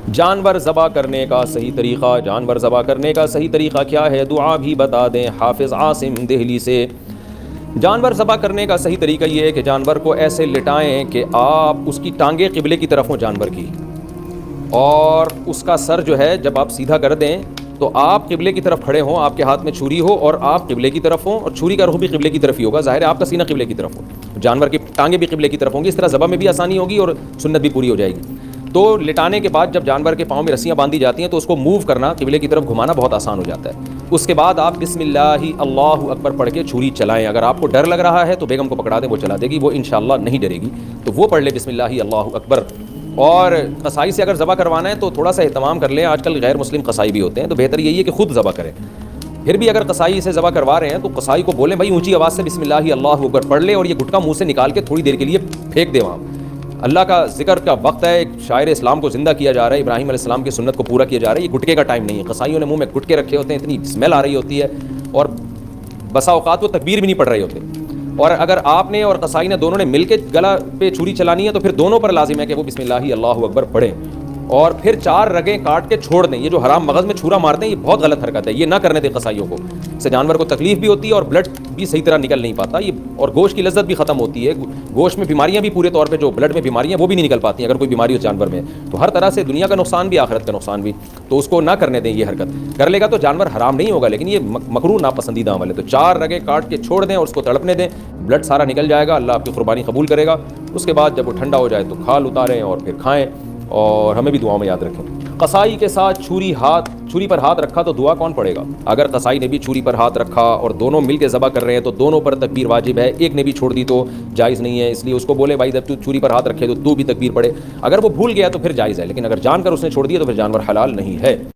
جانور ذبح کرنے کا صحیح طریقہ، جانور ذبح کرنے کا صحیح طریقہ کیا ہے؟ دعا بھی بتا دیں حافظ عاصم دہلی سے۔ جانور ذبح کرنے کا صحیح طریقہ یہ ہے کہ جانور کو ایسے لٹائیں کہ آپ اس کی ٹانگیں قبلے کی طرف ہوں جانور کی، اور اس کا سر جو ہے جب آپ سیدھا کر دیں تو آپ قبلے کی طرف کھڑے ہوں، آپ کے ہاتھ میں چھری ہو اور آپ قبلے کی طرف ہوں، اور چھری کا رخ بھی قبلے کی طرف ہی ہوگا، ظاہر ہے آپ کا سینہ قبلے کی طرف ہو، جانور کی ٹانگیں بھی قبلے کی طرف ہوں گی، اس طرح ذبح میں بھی آسانی ہوگی اور سنت بھی پوری ہو جائے گی۔ تو لٹانے کے بعد جب جانور کے پاؤں میں رسیاں باندھی جاتی ہیں تو اس کو موو کرنا، قبلے کی طرف گھمانا بہت آسان ہو جاتا ہے۔ اس کے بعد آپ بسم اللہ اللہ اکبر پڑھ کے چھری چلائیں۔ اگر آپ کو ڈر لگ رہا ہے تو بیگم کو پکڑا دیں، وہ چلا دے گی، وہ انشاءاللہ نہیں ڈرے گی، تو وہ پڑھ لے بسم اللہ اللہ اکبر۔ اور قصائی سے اگر ذبح کروانا ہے تو تھوڑا سا اہتمام کر لیں، آج کل غیر مسلم قصائی بھی ہوتے ہیں، تو بہتر یہی ہے کہ خود ذبح کریں۔ پھر بھی اگر قصائی سے ذبح کروا رہے ہیں تو قصائی کو بولیں بھائی اونچی آواز سے بسم اللہ اللہ اکبر پڑھ لے، اور یہ گٹکا منہ سے نکال کے تھوڑی دیر کے لیے پھینک دے وہاں۔ اللہ کا ذکر کا وقت ہے، ایک شاعر اسلام کو زندہ کیا جا رہا ہے، ابراہیم علیہ السلام کی سنت کو پورا کیا جا رہا ہے، یہ گٹکے کا ٹائم نہیں ہے۔ قصائیوں نے منہ میں گٹکے رکھے ہوتے ہیں، اتنی اسمیل آ رہی ہوتی ہے، اور بسا اوقات وہ تکبیر بھی نہیں پڑھ رہے ہوتے۔ اور اگر آپ نے اور قصائی نے دونوں نے مل کے گلا پہ چھری چلانی ہے تو پھر دونوں پر لازم ہے کہ وہ بسم اللہ اللہ اکبر پڑھیں، اور پھر 4 رگیں کاٹ کے چھوڑ دیں۔ یہ جو حرام مغز میں چھرا مارتے ہیں یہ بہت غلط حرکت ہے، یہ نہ کرنے دیں قصائیوں کو، اس سے جانور کو تکلیف بھی ہوتی ہے اور بلڈ بھی صحیح طرح نکل نہیں پاتا، یہ اور گوشت کی لذت بھی ختم ہوتی ہے، گوشت میں بیماریاں بھی پورے طور پہ جو بلڈ میں بیماریاں وہ بھی نہیں نکل پاتی ہیں اگر کوئی بیماری ہو جانور میں، تو ہر طرح سے دنیا کا نقصان بھی آخرت کا نقصان بھی، تو اس کو نہ کرنے دیں۔ یہ حرکت کر لے گا تو جانور حرام نہیں ہوگا، لیکن یہ مکروہ ناپسندیدہ عمل ہے، تو 4 رگیں کاٹ کے چھوڑ دیں اور اس کو تڑپنے دیں، بلڈ سارا نکل جائے گا، اللہ آپ کی قربانی قبول کرے گا۔ اس کے بعد جب وہ ٹھنڈا ہو جائے تو کھال اتاریں اور پھر کھائیں، اور ہمیں بھی دعاؤں میں یاد رکھیں۔ قصائی کے ساتھ چھری پر ہاتھ رکھا تو دعا کون پڑے گا؟ اگر قصائی نے بھی چھری پر ہاتھ رکھا اور دونوں مل کے ذبح کر رہے ہیں تو دونوں پر تکبیر واجب ہے، ایک نے بھی چھوڑ دی تو جائز نہیں ہے، اس لیے اس کو بولے بھائی جب تو چھری پر ہاتھ رکھے تو بھی تکبیر پڑے۔ اگر وہ بھول گیا تو پھر جائز ہے، لیکن اگر جان کر اس نے چھوڑ دیا تو پھر جانور حلال نہیں ہے۔